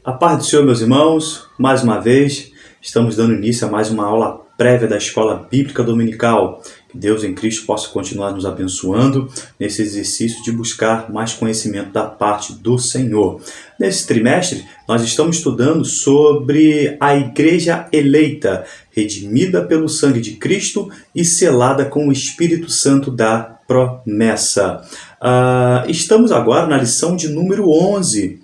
A paz do Senhor, meus irmãos, mais uma vez estamos dando início a mais uma aula prévia da Escola Bíblica Dominical. Que Deus em Cristo possa continuar nos abençoando nesse exercício de buscar mais conhecimento da parte do Senhor. Nesse trimestre, nós estamos estudando sobre a Igreja eleita, redimida pelo sangue de Cristo e selada com o Espírito Santo da promessa. Estamos agora na lição de número 11.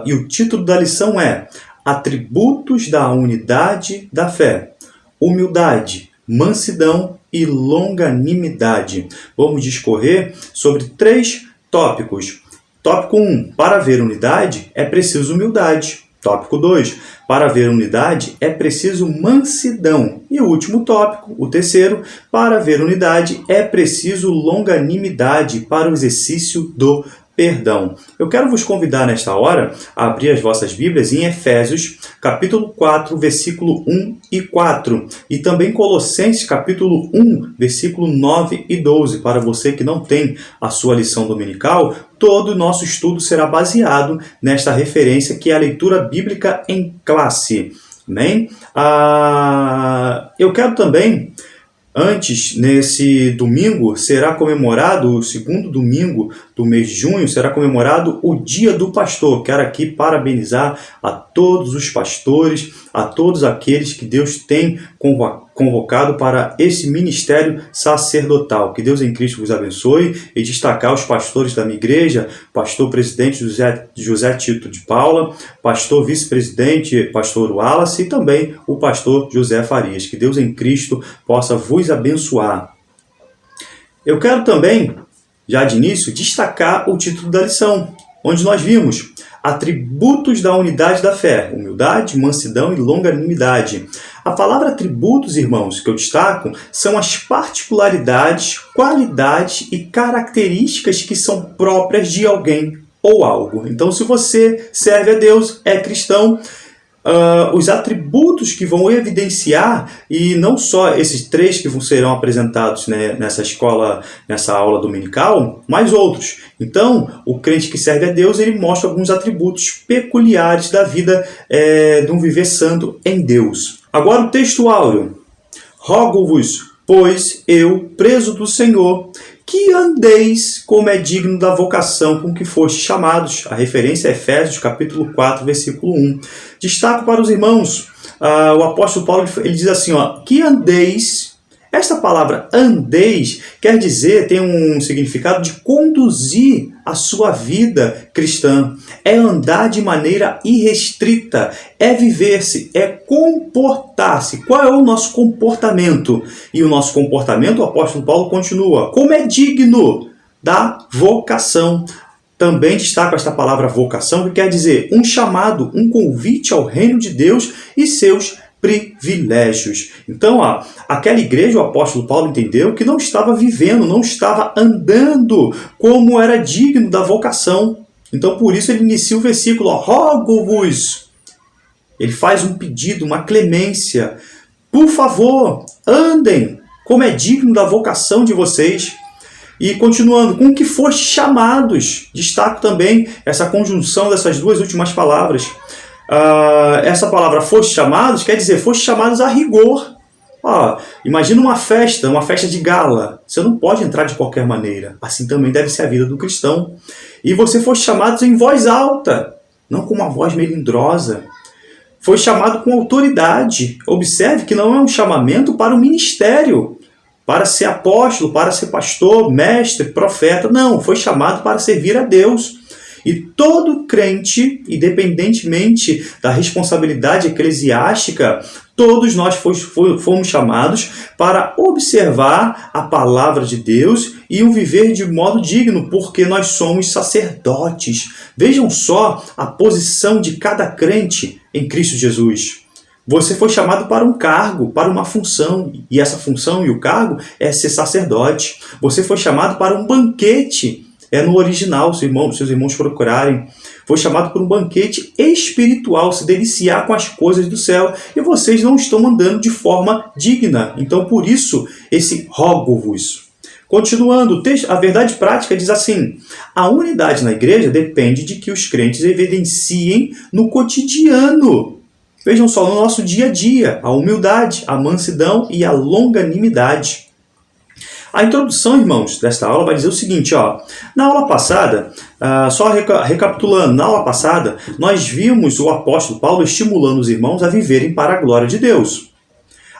E o título da lição é Atributos da Unidade da Fé: humildade, mansidão e longanimidade. Vamos discorrer sobre 3 tópicos. Tópico 1, para haver unidade é preciso humildade. Tópico 2, para haver unidade é preciso mansidão. E o último tópico, o terceiro, para haver unidade é preciso longanimidade para o exercício do perdão. Eu quero vos convidar nesta hora a abrir as vossas Bíblias em Efésios, capítulo 4, versículo 1 e 4, e também Colossenses, capítulo 1, versículo 9 e 12. Para você que não tem a sua lição dominical, todo o nosso estudo será baseado nesta referência que é a leitura bíblica em classe. Amém? Eu quero também... Antes, nesse domingo, será comemorado, o segundo domingo do mês de junho, será comemorado o Dia do Pastor. Quero aqui parabenizar a todos os pastores, a todos aqueles que Deus tem convocado para esse ministério sacerdotal. Que Deus em Cristo vos abençoe e destacar os pastores da minha igreja, pastor presidente José Tito de Paula, pastor vice-presidente pastor Wallace e também o pastor José Farias. Que Deus em Cristo possa vos abençoar. Eu quero também, já de início, destacar o título da lição, onde nós vimos atributos da unidade da fé: humildade, mansidão e longanimidade. A palavra atributos, irmãos, que eu destaco, são as particularidades, qualidades e características que são próprias de alguém ou algo. Então, se você serve a Deus, é cristão, os atributos que vão evidenciar, e não só esses 3 que serão apresentados, né, nessa escola, nessa aula dominical, mas outros. Então, o crente que serve a Deus, ele mostra alguns atributos peculiares da vida de um viver santo em Deus. Agora o texto áureo. Rogo-vos, pois eu, preso do Senhor, que andeis como é digno da vocação com que fostes chamados. A referência é Efésios, capítulo 4, versículo 1. Destaco para os irmãos, o apóstolo Paulo ele diz assim, que andeis. Esta palavra andeis quer dizer, tem um significado de conduzir a sua vida cristã. É andar de maneira irrestrita, é viver-se, é comportar-se. Qual é o nosso comportamento? E o nosso comportamento, o apóstolo Paulo continua, como é digno da vocação. Também destaco esta palavra vocação, que quer dizer um chamado, um convite ao reino de Deus e seus privilégios. Então, aquela igreja, o apóstolo Paulo entendeu que não estava vivendo, não estava andando como era digno da vocação. Então, por isso ele inicia o versículo, rogo-vos. Ele faz um pedido, uma clemência. Por favor, andem como é digno da vocação de vocês. E continuando, com que foste chamados. Destaco também essa conjunção dessas 2 últimas palavras. Essa palavra foste chamados quer dizer foste chamados a rigor. Imagina uma festa de gala. Você não pode entrar de qualquer maneira. Assim também deve ser a vida do cristão. E você foste chamados em voz alta, não com uma voz melindrosa. Foi chamado com autoridade. Observe que não é um chamamento para o ministério, para ser apóstolo, para ser pastor, mestre, profeta. Não, foi chamado para servir a Deus. E todo crente, independentemente da responsabilidade eclesiástica, todos nós fomos chamados para observar a palavra de Deus e o viver de modo digno, porque nós somos sacerdotes. Vejam só a posição de cada crente em Cristo Jesus. Você foi chamado para um cargo, para uma função, e essa função e o cargo é ser sacerdote. Você foi chamado para um banquete. É no original, seus irmãos procurarem. Foi chamado por um banquete espiritual, se deliciar com as coisas do céu. E vocês não estão andando de forma digna. Então, por isso, esse rogo-vos. Continuando, o texto, a verdade prática diz assim: a unidade na igreja depende de que os crentes evidenciem no cotidiano. Vejam só, no nosso dia a dia, a humildade, a mansidão e a longanimidade. A introdução, irmãos, desta aula vai dizer o seguinte, ó. Na aula passada, só recapitulando, na aula passada, nós vimos o apóstolo Paulo estimulando os irmãos a viverem para a glória de Deus.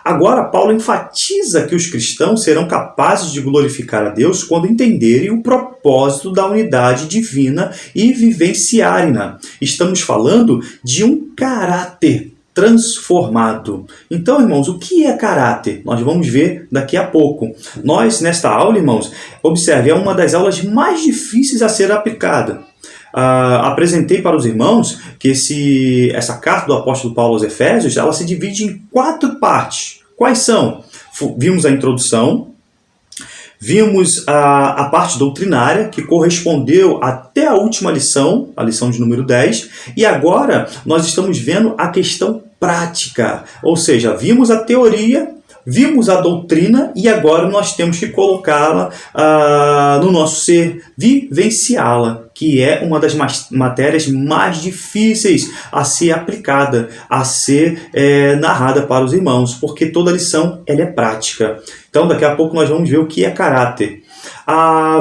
Agora, Paulo enfatiza que os cristãos serão capazes de glorificar a Deus quando entenderem o propósito da unidade divina e vivenciarem-na. Estamos falando de um caráter transformado. Então, irmãos, o que é caráter? Nós vamos ver daqui a pouco. Nós, nesta aula, irmãos, observe, é uma das aulas mais difíceis a ser aplicada. Apresentei para os irmãos que essa carta do apóstolo Paulo aos Efésios, ela se divide em 4 partes. Quais são? Vimos a introdução, vimos a parte doutrinária, que correspondeu até a última lição, a lição de número 10, e agora nós estamos vendo a questão prática, ou seja, vimos a teoria, vimos a doutrina e agora nós temos que colocá-la no nosso ser, vivenciá-la, que é uma das matérias mais difíceis a ser aplicada, a ser narrada para os irmãos, porque toda lição ela é prática. Então daqui a pouco nós vamos ver o que é caráter.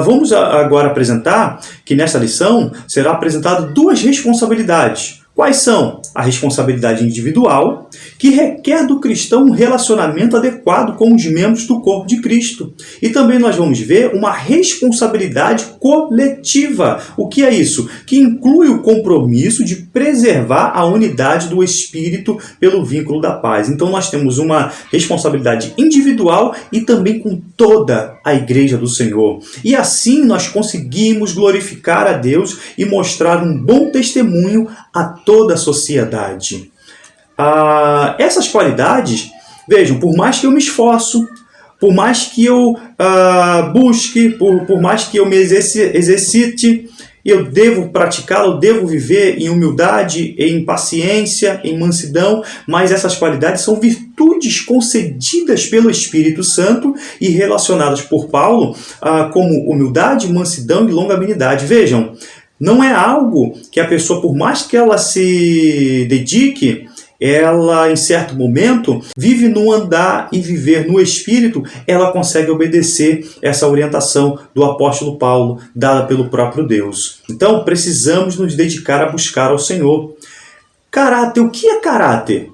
Vamos agora apresentar que nessa lição será apresentado 2 responsabilidades. Quais são? A responsabilidade individual, que requer do cristão um relacionamento adequado com os membros do corpo de Cristo. E também nós vamos ver uma responsabilidade coletiva. O que é isso? Que inclui o compromisso de preservar a unidade do Espírito pelo vínculo da paz. Então nós temos uma responsabilidade individual e também com toda a Igreja do Senhor. E assim nós conseguimos glorificar a Deus e mostrar um bom testemunho a toda a sociedade. Essas qualidades, vejam, por mais que eu me esforço, por mais que eu busque, por mais que eu me exercite, eu devo praticá-lo, eu devo viver em humildade, em paciência, em mansidão, mas essas qualidades são virtudes concedidas pelo Espírito Santo e relacionadas por Paulo como humildade, mansidão e longanimidade. Vejam, não é algo que a pessoa, por mais que ela se dedique, ela, em certo momento, vive no andar e viver no Espírito, ela consegue obedecer essa orientação do apóstolo Paulo, dada pelo próprio Deus. Então, precisamos nos dedicar a buscar ao Senhor. Caráter, o que é caráter?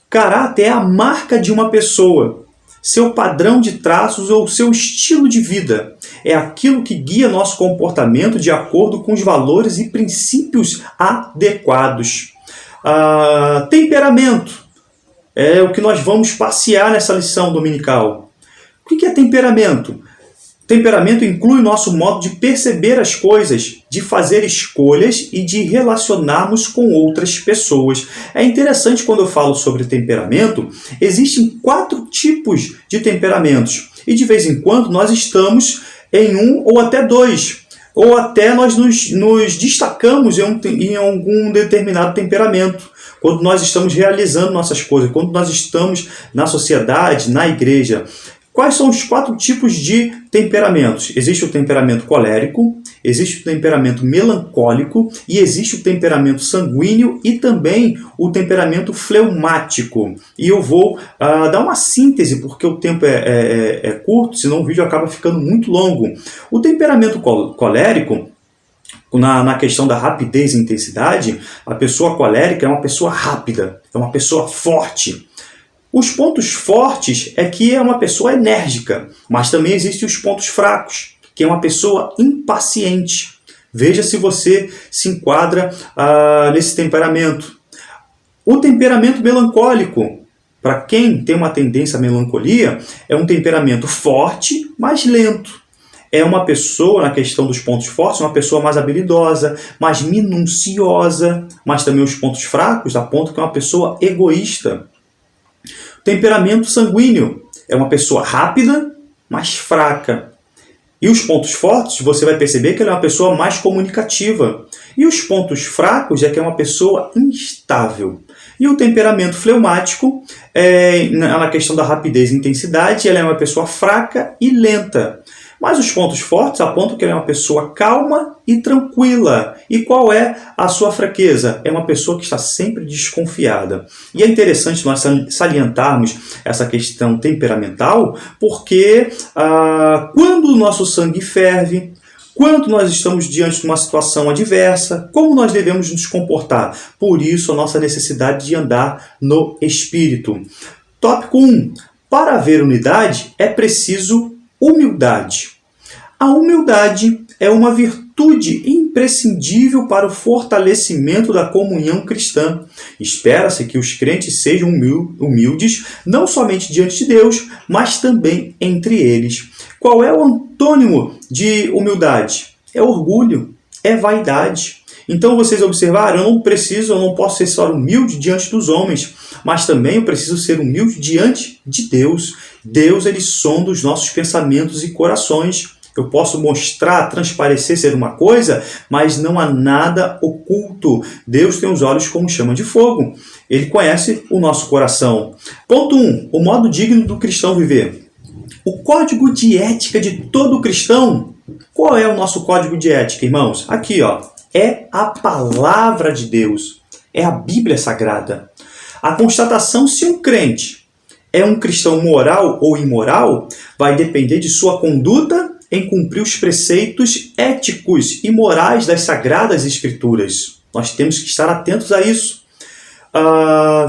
Caráter é a marca de uma pessoa, seu padrão de traços ou seu estilo de vida. É aquilo que guia nosso comportamento de acordo com os valores e princípios adequados. Temperamento é o que nós vamos passear nessa lição dominical. O que é temperamento? Temperamento inclui o nosso modo de perceber as coisas, de fazer escolhas e de relacionarmos com outras pessoas. É interessante quando eu falo sobre temperamento, existem 4 tipos de temperamentos. E de vez em quando nós estamos em um ou até 2. Ou até nós nos destacamos em algum determinado temperamento. Quando nós estamos realizando nossas coisas, quando nós estamos na sociedade, na igreja. Quais são os 4 tipos de temperamentos? Existe o temperamento colérico, existe o temperamento melancólico e existe o temperamento sanguíneo e também o temperamento fleumático. E eu vou dar uma síntese, porque o tempo é curto, senão o vídeo acaba ficando muito longo. O temperamento colérico, na questão da rapidez e intensidade, a pessoa colérica é uma pessoa rápida, é uma pessoa forte. Os pontos fortes é que é uma pessoa enérgica, mas também existem os pontos fracos, que é uma pessoa impaciente. Veja se você se enquadra nesse temperamento. O temperamento melancólico, para quem tem uma tendência à melancolia, é um temperamento forte, mas lento. É uma pessoa, na questão dos pontos fortes, uma pessoa mais habilidosa, mais minuciosa, mas também os pontos fracos apontam que é uma pessoa egoísta. Temperamento sanguíneo é uma pessoa rápida, mas fraca. E os pontos fortes, você vai perceber que ela é uma pessoa mais comunicativa. E os pontos fracos é que é uma pessoa instável. E o temperamento fleumático, na questão da rapidez e intensidade, ela é uma pessoa fraca e lenta. Mas os pontos fortes apontam que ela é uma pessoa calma e tranquila. E qual é a sua fraqueza? É uma pessoa que está sempre desconfiada. E é interessante nós salientarmos essa questão temperamental, porque quando o nosso sangue ferve, quando nós estamos diante de uma situação adversa, como nós devemos nos comportar? Por isso, a nossa necessidade de andar no Espírito. Tópico 1. Para haver unidade, é preciso humildade. A humildade é uma virtude imprescindível para o fortalecimento da comunhão cristã. Espera-se que os crentes sejam humildes, não somente diante de Deus, mas também entre eles. Qual é o antônimo de humildade? É orgulho, é vaidade. Então vocês observaram, eu não posso ser só humilde diante dos homens, mas também eu preciso ser humilde diante de Deus. Deus, ele sonda os nossos pensamentos e corações. Eu posso mostrar, transparecer ser uma coisa, mas não há nada oculto. Deus tem os olhos como chama de fogo. Ele conhece o nosso coração. Ponto 1. O modo digno do cristão viver. O código de ética de todo cristão. Qual é o nosso código de ética, irmãos? Aqui, ó. É a palavra de Deus. É a Bíblia Sagrada. A constatação se um crente é um cristão moral ou imoral vai depender de sua conduta em cumprir os preceitos éticos e morais das Sagradas Escrituras. Nós temos que estar atentos a isso.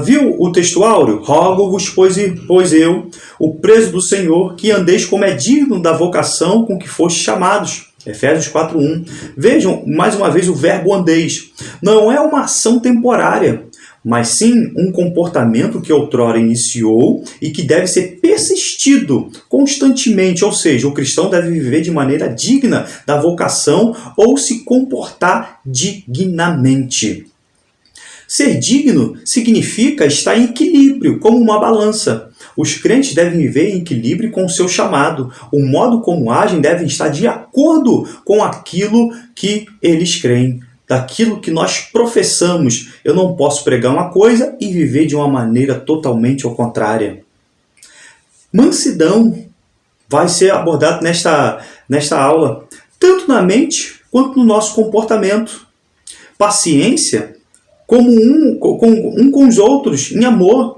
Viu o texto áureo? Rogo-vos, pois eu, o preso do Senhor, que andeis como é digno da vocação com que fostes chamados. Efésios 4:1. Vejam, mais uma vez, o verbo andeis. Não é uma ação temporária, mas sim um comportamento que outrora iniciou e que deve ser persistido constantemente, ou seja, o cristão deve viver de maneira digna da vocação ou se comportar dignamente. Ser digno significa estar em equilíbrio, como uma balança. Os crentes devem viver em equilíbrio com o seu chamado. O modo como agem deve estar de acordo com aquilo que eles creem, daquilo que nós professamos. Eu não posso pregar uma coisa e viver de uma maneira totalmente ao contrária. Mansidão vai ser abordado nesta aula, tanto na mente quanto no nosso comportamento. Paciência, como com os outros, em amor.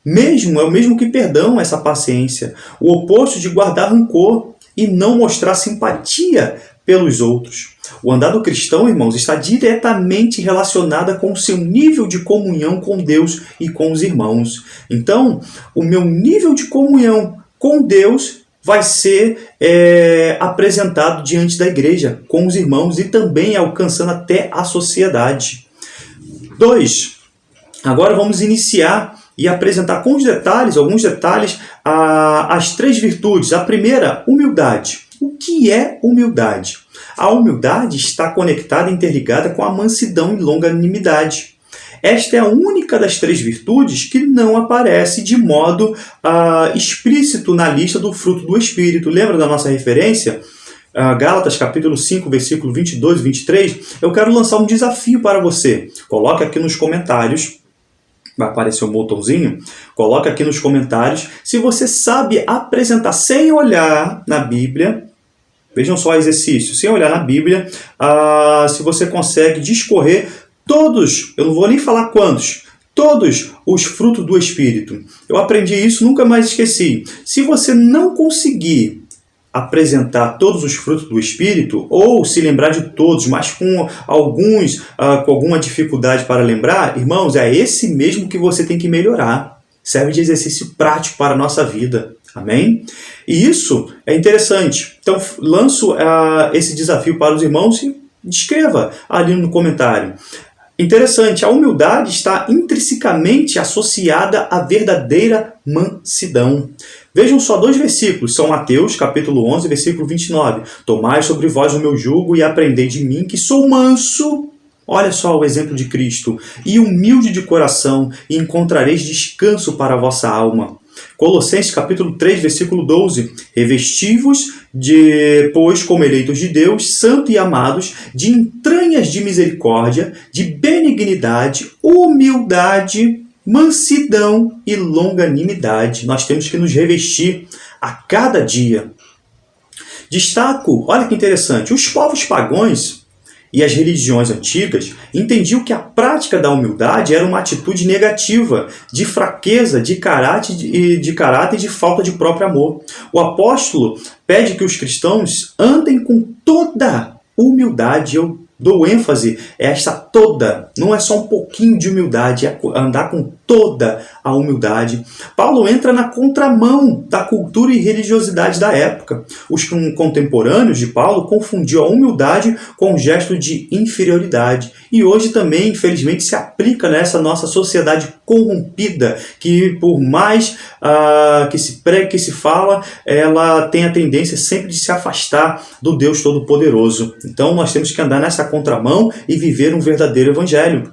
É o mesmo que perdão, essa paciência. O oposto de guardar rancor e não mostrar simpatia pelos outros. O andar do cristão, irmãos, está diretamente relacionado com o seu nível de comunhão com Deus e com os irmãos. Então, o meu nível de comunhão com Deus vai ser apresentado diante da igreja, com os irmãos e também alcançando até a sociedade. 2. Agora vamos iniciar e apresentar com alguns detalhes, as 3 virtudes. A primeira, humildade. O que é humildade? A humildade está conectada e interligada com a mansidão e longanimidade. Esta é a única das 3 virtudes que não aparece de modo explícito na lista do fruto do Espírito. Lembra da nossa referência? Gálatas capítulo 5, versículo 22 e 23. Eu quero lançar um desafio para você. Coloque aqui nos comentários. Vai aparecer um botãozinho. Coloque aqui nos comentários se você sabe apresentar sem olhar na Bíblia. Vejam só o exercício. Sem olhar na Bíblia, se você consegue discorrer todos, eu não vou nem falar quantos, todos os frutos do Espírito. Eu aprendi isso, nunca mais esqueci. Se você não conseguir apresentar todos os frutos do Espírito, ou se lembrar de todos, mas com alguma dificuldade para lembrar, irmãos, é esse mesmo que você tem que melhorar. Serve de exercício prático para a nossa vida. Amém? E isso é interessante. Então, lanço esse desafio para os irmãos e escreva ali no comentário. Interessante, a humildade está intrinsecamente associada à verdadeira mansidão. Vejam só 2 versículos, São Mateus, capítulo 11, versículo 29. Tomai sobre vós o meu jugo e aprendei de mim, que sou manso. Olha só o exemplo de Cristo. E humilde de coração, e encontrareis descanso para a vossa alma. Colossenses capítulo 3, versículo 12. Revesti-vos, pois, como eleitos de Deus, santos e amados, de entranhas de misericórdia, de benignidade, humildade, mansidão e longanimidade. Nós temos que nos revestir a cada dia. Destaco, olha que interessante, os povos pagãos e as religiões antigas entendiam que a prática da humildade era uma atitude negativa, de fraqueza, de caráter e de falta de próprio amor. O apóstolo pede que os cristãos andem com toda humildade. Eu dou ênfase a esta toda, não é só um pouquinho de humildade, é andar com toda a humildade. Paulo entra na contramão da cultura e religiosidade da época. Os contemporâneos de Paulo confundiam a humildade com um gesto de inferioridade. E hoje também, infelizmente, se aplica nessa nossa sociedade corrompida, que por mais que se prega, que se fala, ela tem a tendência sempre de se afastar do Deus Todo-Poderoso. Então nós temos que andar nessa contramão e viver um verdadeiro evangelho.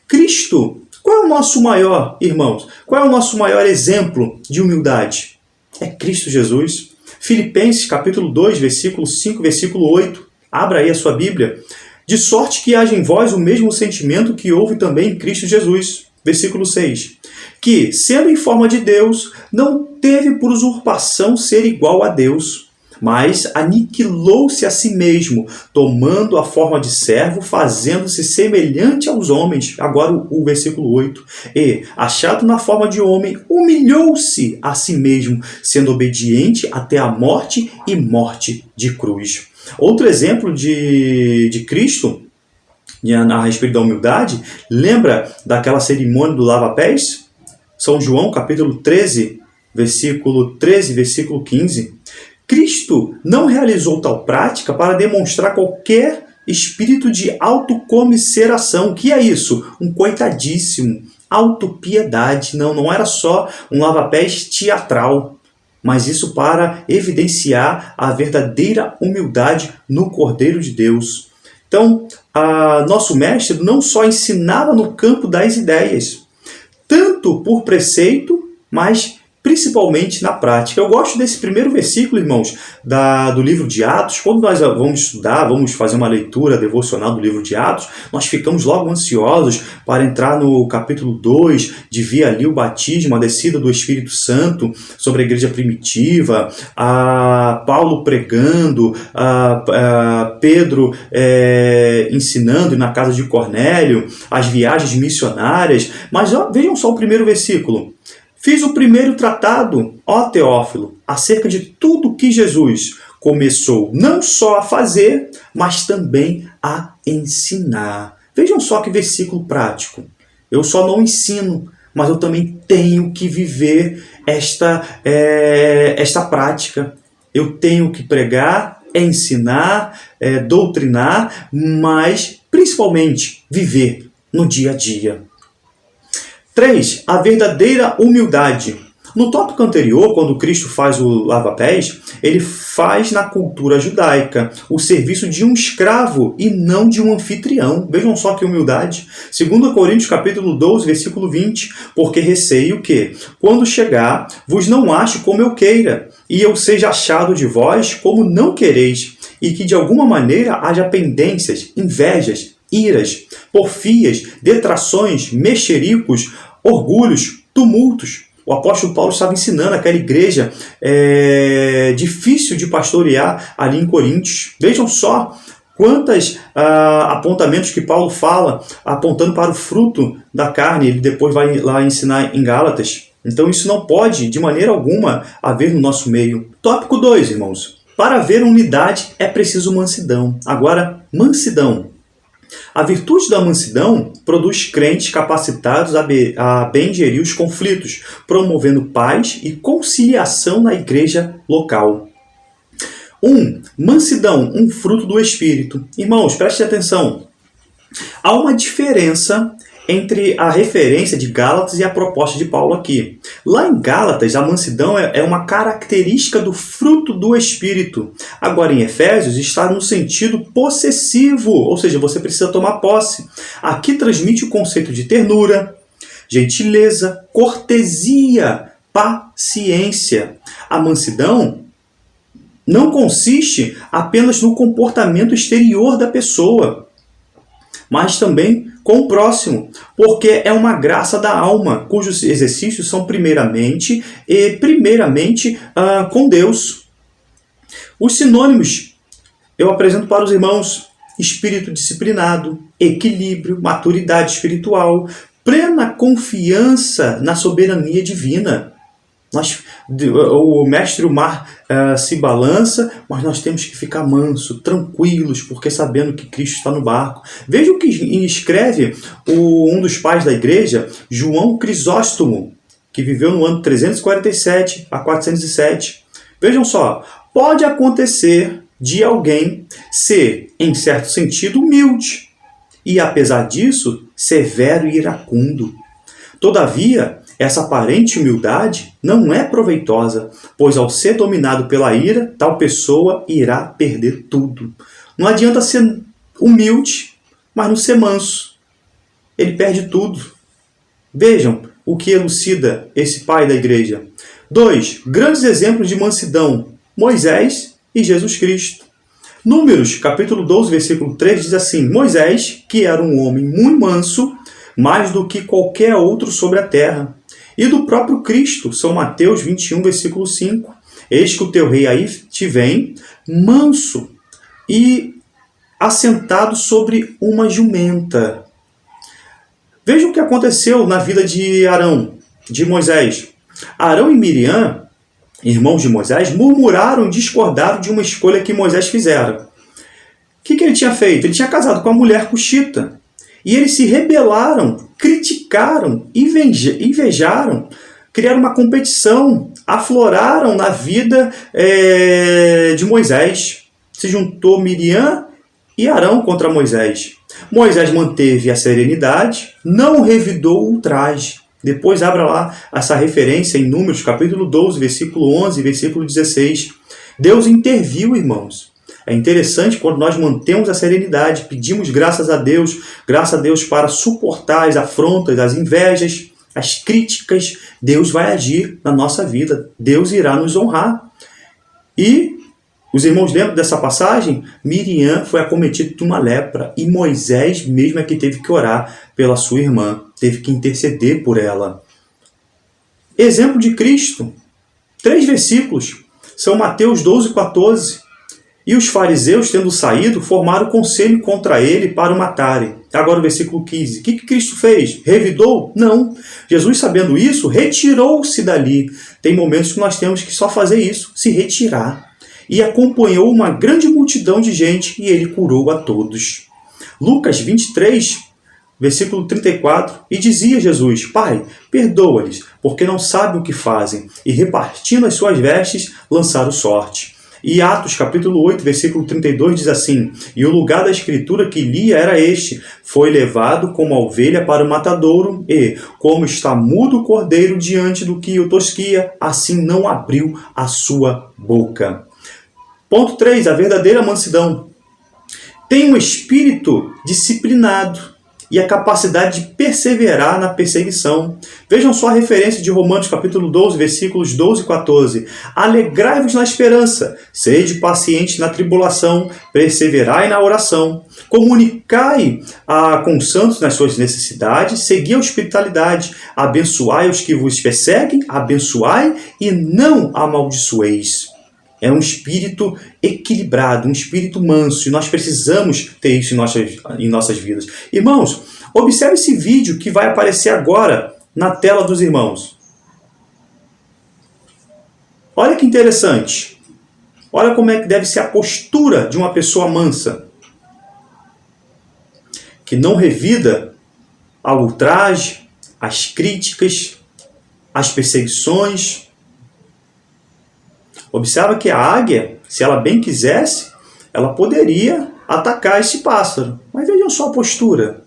Cristo, qual é o nosso maior, irmãos? Qual é o nosso maior exemplo de humildade? É Cristo Jesus. Filipenses capítulo 2, versículo 5, versículo 8. Abra aí a sua Bíblia. De sorte que haja em vós o mesmo sentimento que houve também em Cristo Jesus. Versículo 6. Que, sendo em forma de Deus, não teve por usurpação ser igual a Deus, mas aniquilou-se a si mesmo, tomando a forma de servo, fazendo-se semelhante aos homens. Agora o versículo 8. E, achado na forma de homem, humilhou-se a si mesmo, sendo obediente até a morte e morte de cruz. Outro exemplo de Cristo, a respeito da humildade, lembra daquela cerimônia do lava-pés? São João, capítulo 13, versículo 15. Cristo não realizou tal prática para demonstrar qualquer espírito de autocomiseração. O que é isso? Um coitadíssimo, autopiedade. Não era só um lava-pés teatral, mas isso para evidenciar a verdadeira humildade no Cordeiro de Deus. Então, nosso mestre não só ensinava no campo das ideias, tanto por preceito, mas principalmente na prática. Eu gosto desse primeiro versículo, irmãos, do livro de Atos. Quando nós vamos estudar, vamos fazer uma leitura devocional do livro de Atos, nós ficamos logo ansiosos para entrar no capítulo 2, de ver ali o batismo, a descida do Espírito Santo sobre a igreja primitiva, Paulo pregando, Pedro ensinando na casa de Cornélio, as viagens missionárias. Mas vejam só o primeiro versículo. Fiz o primeiro tratado, ó Teófilo, acerca de tudo que Jesus começou não só a fazer, mas também a ensinar. Vejam só que versículo prático. Eu só não ensino, mas eu também tenho que viver esta prática. Eu tenho que pregar, ensinar, doutrinar, mas principalmente viver no dia a dia. 3. A verdadeira humildade. No tópico anterior, quando Cristo faz o lava-pés, ele faz na cultura judaica o serviço de um escravo e não de um anfitrião. Vejam só que humildade. 2 Coríntios capítulo 12, versículo 20. Porque receio que, quando chegar, vos não ache como eu queira, e eu seja achado de vós como não quereis, e que de alguma maneira haja pendências, invejas, iras, porfias, detrações, mexericos, orgulhos, tumultos. O apóstolo Paulo estava ensinando aquela igreja difícil de pastorear ali em Coríntios. Vejam só quantos apontamentos que Paulo fala, apontando para o fruto da carne. Ele depois vai lá ensinar em Gálatas. Então isso não pode, de maneira alguma, haver no nosso meio. Tópico 2, irmãos. Para haver unidade é preciso mansidão. Agora, mansidão. A virtude da mansidão produz crentes capacitados a bem gerir os conflitos, promovendo paz e conciliação na igreja local. 1. Mansidão, um fruto do Espírito. Irmãos, prestem atenção. Há uma diferença entre a referência de Gálatas e a proposta de Paulo aqui. Lá em Gálatas, a mansidão é uma característica do fruto do Espírito. Agora, em Efésios, está no sentido possessivo, ou seja, você precisa tomar posse. Aqui transmite o conceito de ternura, gentileza, cortesia, paciência. A mansidão não consiste apenas no comportamento exterior da pessoa, mas também com o próximo, porque é uma graça da alma, cujos exercícios são primeiramente com Deus. Os sinônimos eu apresento para os irmãos: espírito disciplinado, equilíbrio, maturidade espiritual, plena confiança na soberania divina. O mestre, o mar se balança, mas nós temos que ficar manso, tranquilos, porque sabendo que Cristo está no barco. Veja o que escreve um dos pais da igreja, João Crisóstomo, que viveu no ano 347 a 407. Vejam só, pode acontecer de alguém ser, em certo sentido, humilde, e apesar disso, severo e iracundo. Todavia, essa aparente humildade não é proveitosa, pois ao ser dominado pela ira, tal pessoa irá perder tudo. Não adianta ser humilde, mas não ser manso. Ele perde tudo. Vejam o que elucida esse pai da igreja. 2 grandes exemplos de mansidão: Moisés e Jesus Cristo. Números, capítulo 12, versículo 3, diz assim: Moisés, que era um homem muito manso, mais do que qualquer outro sobre a terra. E do próprio Cristo, São Mateus 21, versículo 5. Eis que o teu rei aí te vem, manso e assentado sobre uma jumenta. Veja o que aconteceu na vida de Arão, de Moisés. Arão e Miriam, irmãos de Moisés, murmuraram e discordaram de uma escolha que Moisés fizera. O que ele tinha feito? Ele tinha casado com a mulher cuxita. E eles se rebelaram, criticaram, invejaram, criaram uma competição, afloraram na vida de Moisés. Se juntou Miriam e Arão contra Moisés. Moisés manteve a serenidade, não revidou o ultraje. Depois abra lá essa referência em Números, capítulo 12, versículo 11 e versículo 16. Deus interviu, irmãos. É interessante quando nós mantemos a serenidade, pedimos graças a Deus para suportar as afrontas, as invejas, as críticas. Deus vai agir na nossa vida, Deus irá nos honrar. E os irmãos lembram dessa passagem? Miriam foi acometida de uma lepra e Moisés mesmo é que teve que orar pela sua irmã, teve que interceder por ela. Exemplo de Cristo, 3 versículos, São Mateus 12, 14. E os fariseus, tendo saído, formaram conselho contra ele para o matarem. Agora o versículo 15. O que Cristo fez? Revidou? Não. Jesus, sabendo isso, retirou-se dali. Tem momentos que nós temos que só fazer isso, se retirar. E acompanhou uma grande multidão de gente e ele curou a todos. Lucas 23, versículo 34. E dizia Jesus: Pai, perdoa-lhes, porque não sabem o que fazem. E repartindo as suas vestes, lançaram sorte. E Atos, capítulo 8, versículo 32, diz assim: E o lugar da escritura que lia era este: Foi levado como a ovelha para o matadouro, e, como está mudo o cordeiro diante do que o tosquia, assim não abriu a sua boca. Ponto 3. A verdadeira mansidão. Tem um espírito disciplinado e a capacidade de perseverar na perseguição. Vejam só a referência de Romanos capítulo 12, versículos 12 e 14. Alegrai-vos na esperança, sede pacientes na tribulação, perseverai na oração, comunicai com os santos nas suas necessidades, segui a hospitalidade, abençoai os que vos perseguem, abençoai e não amaldiçoeis. É um espírito equilibrado, um espírito manso, e nós precisamos ter isso em nossas vidas. Irmãos, observe esse vídeo que vai aparecer agora na tela dos irmãos. Olha que interessante. Olha como é que deve ser a postura de uma pessoa mansa, que não revida ao ultraje, as críticas, as perseguições. Observa que a águia, se ela bem quisesse, ela poderia atacar esse pássaro. Mas vejam só a postura.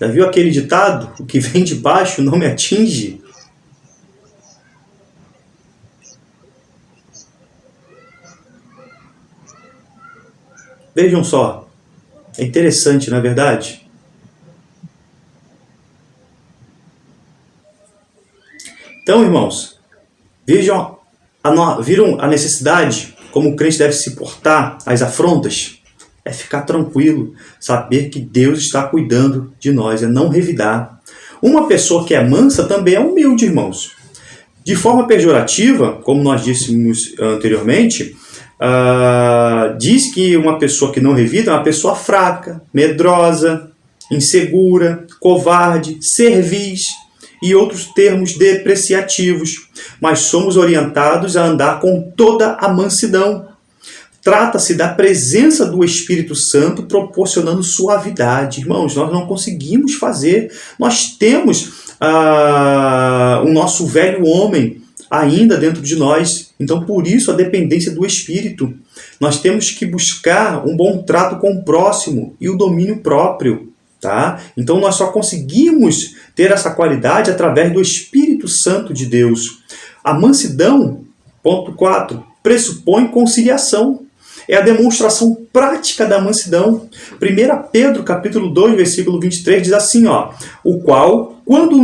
Já viu aquele ditado? O que vem de baixo não me atinge. Vejam só. É interessante, não é verdade? Então, irmãos, viram a necessidade, como o crente deve se portar às afrontas? é ficar tranquilo, saber que Deus está cuidando de nós, é não revidar. Uma pessoa que é mansa também é humilde, irmãos. De forma pejorativa, como nós dissemos anteriormente, diz que uma pessoa que não revida é uma pessoa fraca, medrosa, insegura, covarde, servis e outros termos depreciativos. Mas somos orientados a andar com toda a mansidão. Trata-se da presença do Espírito Santo proporcionando suavidade. Irmãos, nós não conseguimos fazer. Nós temos o nosso velho homem ainda dentro de nós. Então, por isso, a dependência do Espírito. Nós temos que buscar um bom trato com o próximo e o domínio próprio. Tá? Então, nós só conseguimos ter essa qualidade através do Espírito Santo de Deus. A mansidão, ponto 4, pressupõe conciliação. É a demonstração prática da mansidão. 1 Pedro, capítulo 2, versículo 23, diz assim, o qual, quando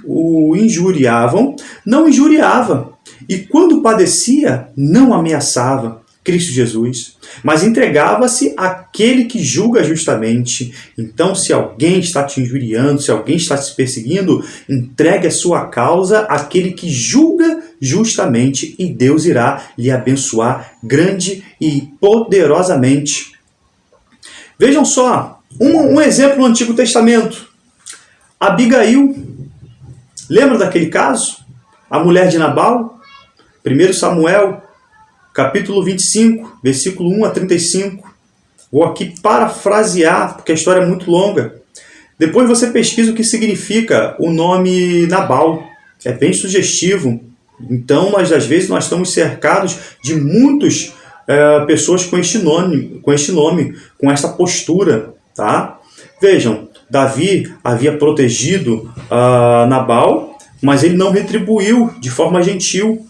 o injuriavam, não injuriava, e quando padecia, não ameaçava, Cristo Jesus, mas entregava-se àquele que julga justamente. Então, se alguém está te injuriando, se alguém está te perseguindo, entregue a sua causa àquele que julga justamente, e Deus irá lhe abençoar grande e poderosamente. Vejam só, um exemplo no Antigo Testamento. Abigail, lembra daquele caso? A mulher de Nabal? 1 Samuel, capítulo 25, versículo 1 a 35. Vou aqui parafrasear, porque a história é muito longa. Depois você pesquisa o que significa o nome Nabal. É bem sugestivo. Então, às vezes, nós estamos cercados de muitas pessoas com este nome, com esta postura. Tá? Vejam, Davi havia protegido Nabal, mas ele não retribuiu de forma gentil,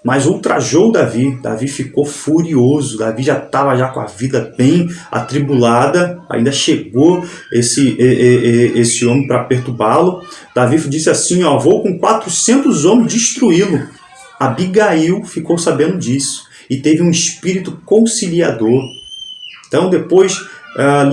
mas ultrajou Davi. Davi ficou furioso. Davi já estava com a vida bem atribulada. Ainda chegou esse homem para perturbá-lo. Davi disse assim, vou com 400 homens destruí-lo. Abigail ficou sabendo disso e teve um espírito conciliador. Então depois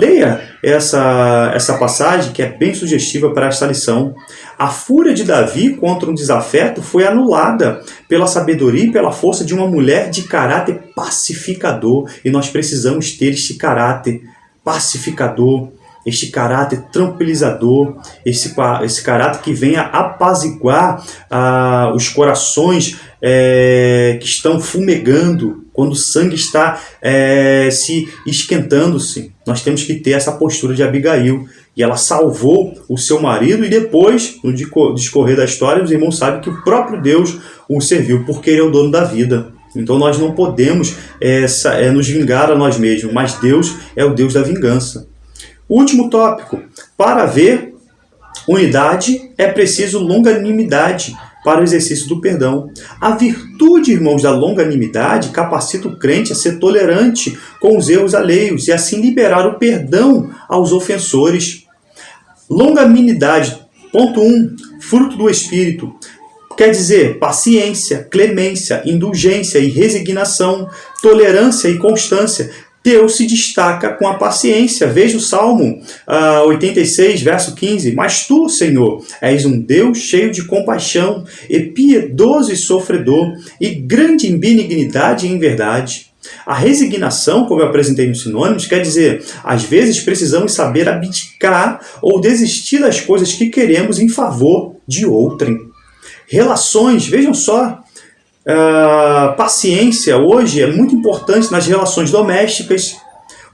leia essa passagem que é bem sugestiva para esta lição. A fúria de Davi contra um desafeto foi anulada pela sabedoria e pela força de uma mulher de caráter pacificador. E nós precisamos ter este caráter pacificador, este caráter tranquilizador, esse caráter que venha apaziguar os corações que estão fumegando, quando o sangue está se esquentando-se. Nós temos que ter essa postura de Abigail. E ela salvou o seu marido, e depois, no discorrer da história, os irmãos sabem que o próprio Deus o serviu, porque ele é o dono da vida. Então nós não podemos nos vingar a nós mesmos, mas Deus é o Deus da vingança. Último tópico. Para haver unidade, é preciso longanimidade para o exercício do perdão. A virtude, irmãos, da longanimidade capacita o crente a ser tolerante com os erros alheios e assim liberar o perdão aos ofensores. Longanimidade, ponto 1, fruto do Espírito. Quer dizer, paciência, clemência, indulgência e resignação, tolerância e constância. Deus se destaca com a paciência. Veja o Salmo 86, verso 15. Mas tu, Senhor, és um Deus cheio de compaixão, e piedoso e sofredor, e grande em benignidade e em verdade. A resignação, como eu apresentei nos sinônimos, quer dizer, às vezes precisamos saber abdicar ou desistir das coisas que queremos em favor de outrem. Relações, vejam só, paciência hoje é muito importante nas relações domésticas,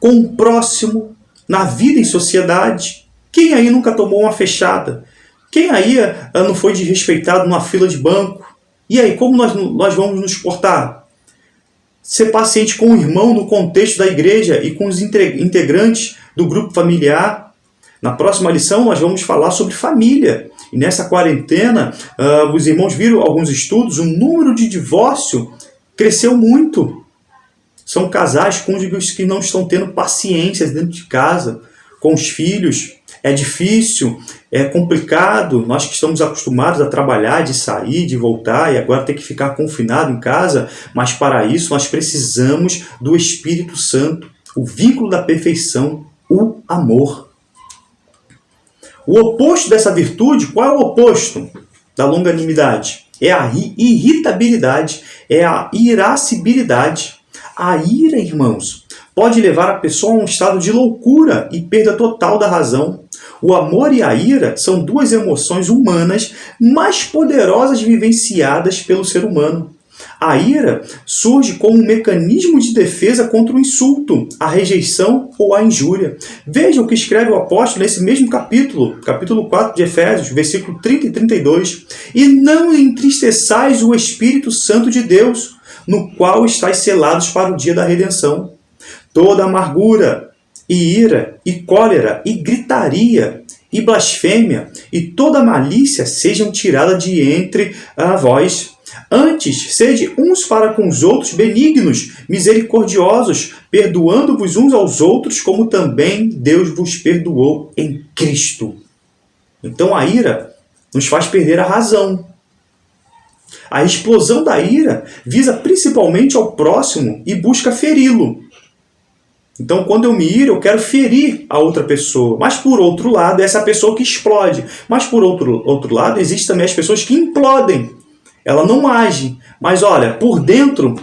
com o próximo, na vida em sociedade. Quem aí nunca tomou uma fechada? Quem aí não foi desrespeitado numa fila de banco? E aí, como nós vamos nos portar? Ser paciente com o irmão no contexto da igreja e com os integrantes do grupo familiar. Na próxima lição nós vamos falar sobre família. E nessa quarentena, os irmãos viram alguns estudos, o número de divórcio cresceu muito. São casais, cônjuges que não estão tendo paciência dentro de casa, com os filhos. é difícil, é complicado, nós que estamos acostumados a trabalhar, de sair, de voltar e agora ter que ficar confinado em casa, mas para isso nós precisamos do Espírito Santo, o vínculo da perfeição, o amor. O oposto dessa virtude, qual é o oposto da longanimidade? É a irritabilidade, é a irascibilidade. A ira, irmãos, pode levar a pessoa a um estado de loucura e perda total da razão. O amor e a ira são duas emoções humanas mais poderosas vivenciadas pelo ser humano. A ira surge como um mecanismo de defesa contra o insulto, a rejeição ou a injúria. Veja o que escreve o apóstolo nesse mesmo capítulo 4 de Efésios, versículo 30 e 32. E não entristeçais o Espírito Santo de Deus, no qual estáis selados para o dia da redenção. Toda amargura, e ira, e cólera, e gritaria, e blasfêmia, e toda malícia sejam tiradas de entre vós. Antes, sede uns para com os outros benignos, misericordiosos, perdoando-vos uns aos outros, como também Deus vos perdoou em Cristo. Então a ira nos faz perder a razão. A explosão da ira visa principalmente ao próximo e busca feri-lo. Então, quando eu me iro, eu quero ferir a outra pessoa. Mas, por outro lado, é essa pessoa que explode. Mas, por outro lado, existem também as pessoas que implodem. Ela não age. Mas, olha, por dentro,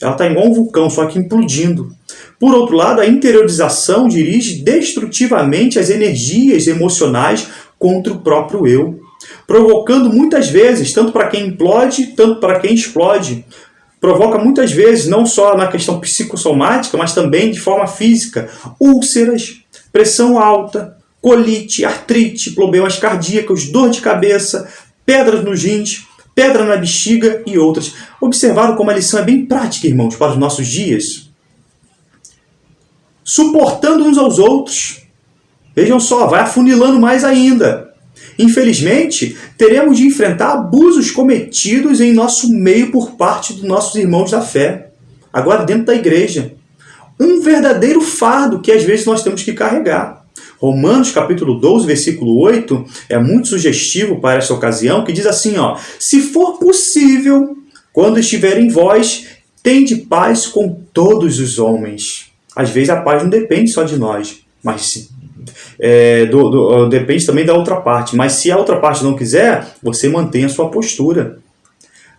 ela está igual um vulcão, só que implodindo. Por outro lado, a interiorização dirige destrutivamente as energias emocionais contra o próprio eu, provocando muitas vezes, tanto para quem implode, tanto para quem explode. Provoca muitas vezes, não só na questão psicossomática, mas também de forma física, úlceras, pressão alta, colite, artrite, problemas cardíacos, dor de cabeça, pedras nos rins, pedra na bexiga e outras. Observaram como a lição é bem prática, irmãos, para os nossos dias? Suportando uns aos outros. Vejam só, vai afunilando mais ainda. Infelizmente, teremos de enfrentar abusos cometidos em nosso meio por parte dos nossos irmãos da fé, agora dentro da igreja. Um verdadeiro fardo que às vezes nós temos que carregar. Romanos capítulo 12, versículo 8, é muito sugestivo para essa ocasião, que diz assim, se for possível, quando estiver em vós, tende paz com todos os homens. Às vezes a paz não depende só de nós, mas depende também da outra parte. Mas se a outra parte não quiser, você mantém a sua postura.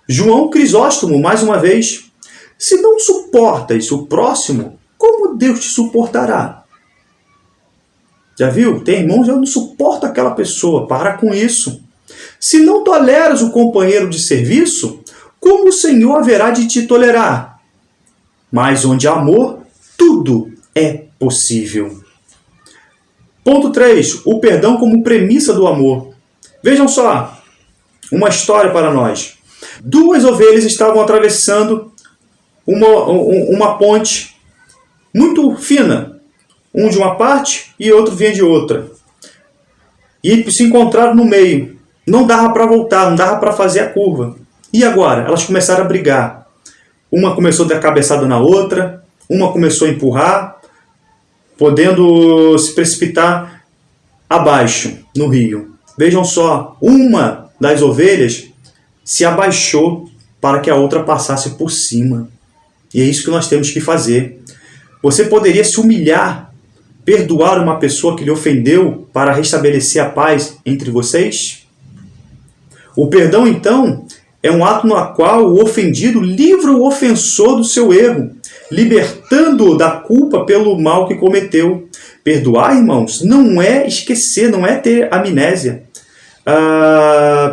João Crisóstomo, mais uma vez, se não suportas o próximo, como Deus te suportará? Já viu? Tem irmãos, eu não suporto aquela pessoa. Para com isso. Se não toleras o companheiro de serviço, como o Senhor haverá de te tolerar? Mas onde há amor, tudo é possível. Ponto 3. O perdão como premissa do amor. Vejam só, uma história para nós. Duas ovelhas estavam atravessando uma ponte muito fina. Um de uma parte e outro vinha de outra. E se encontraram no meio. Não dava para voltar, não dava para fazer a curva. E agora? Elas começaram a brigar. Uma começou a dar cabeçada na outra, uma começou a empurrar, podendo se precipitar abaixo, no rio. Vejam só, uma das ovelhas se abaixou para que a outra passasse por cima. E é isso que nós temos que fazer. Você poderia se humilhar, perdoar uma pessoa que lhe ofendeu para restabelecer a paz entre vocês? O perdão, então, é um ato no qual o ofendido livra o ofensor do seu erro, libertando-o da culpa pelo mal que cometeu. Perdoar, irmãos, não é esquecer, não é ter amnésia.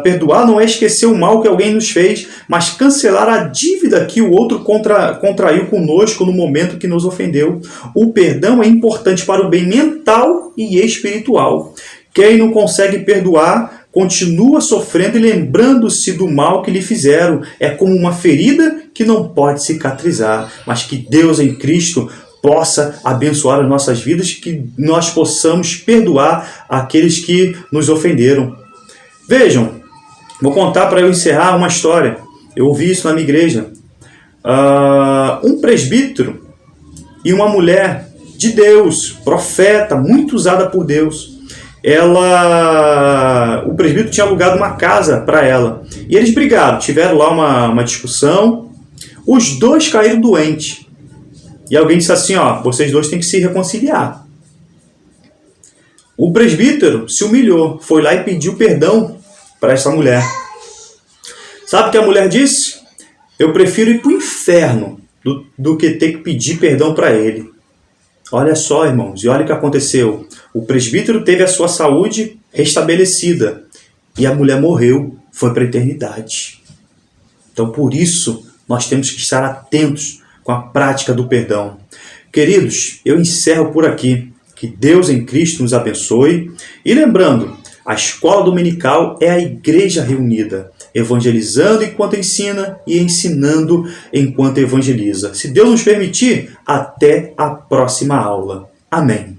Perdoar não é esquecer o mal que alguém nos fez, mas cancelar a dívida que o outro contraiu conosco no momento que nos ofendeu. O perdão é importante para o bem mental e espiritual. Quem não consegue perdoar continua sofrendo e lembrando-se do mal que lhe fizeram. É como uma ferida que não pode cicatrizar, mas que Deus em Cristo possa abençoar as nossas vidas, que nós possamos perdoar aqueles que nos ofenderam. Vejam, vou contar para eu encerrar uma história. Eu ouvi isso na minha igreja. Um presbítero e uma mulher de Deus, profeta, muito usada por Deus. o presbítero tinha alugado uma casa para ela. E eles brigaram, tiveram lá uma discussão. Os dois caíram doentes. E alguém disse assim, vocês dois têm que se reconciliar. O presbítero se humilhou, foi lá e pediu perdão para essa mulher. Sabe o que a mulher disse? Eu prefiro ir para o inferno do que ter que pedir perdão para ele. Olha só, irmãos, e olha o que aconteceu. O presbítero teve a sua saúde restabelecida e a mulher morreu, foi para a eternidade. Então, por isso, nós temos que estar atentos com a prática do perdão. Queridos, eu encerro por aqui. Que Deus em Cristo nos abençoe. E lembrando, a escola dominical é a igreja reunida, evangelizando enquanto ensina e ensinando enquanto evangeliza. Se Deus nos permitir, até a próxima aula. Amém.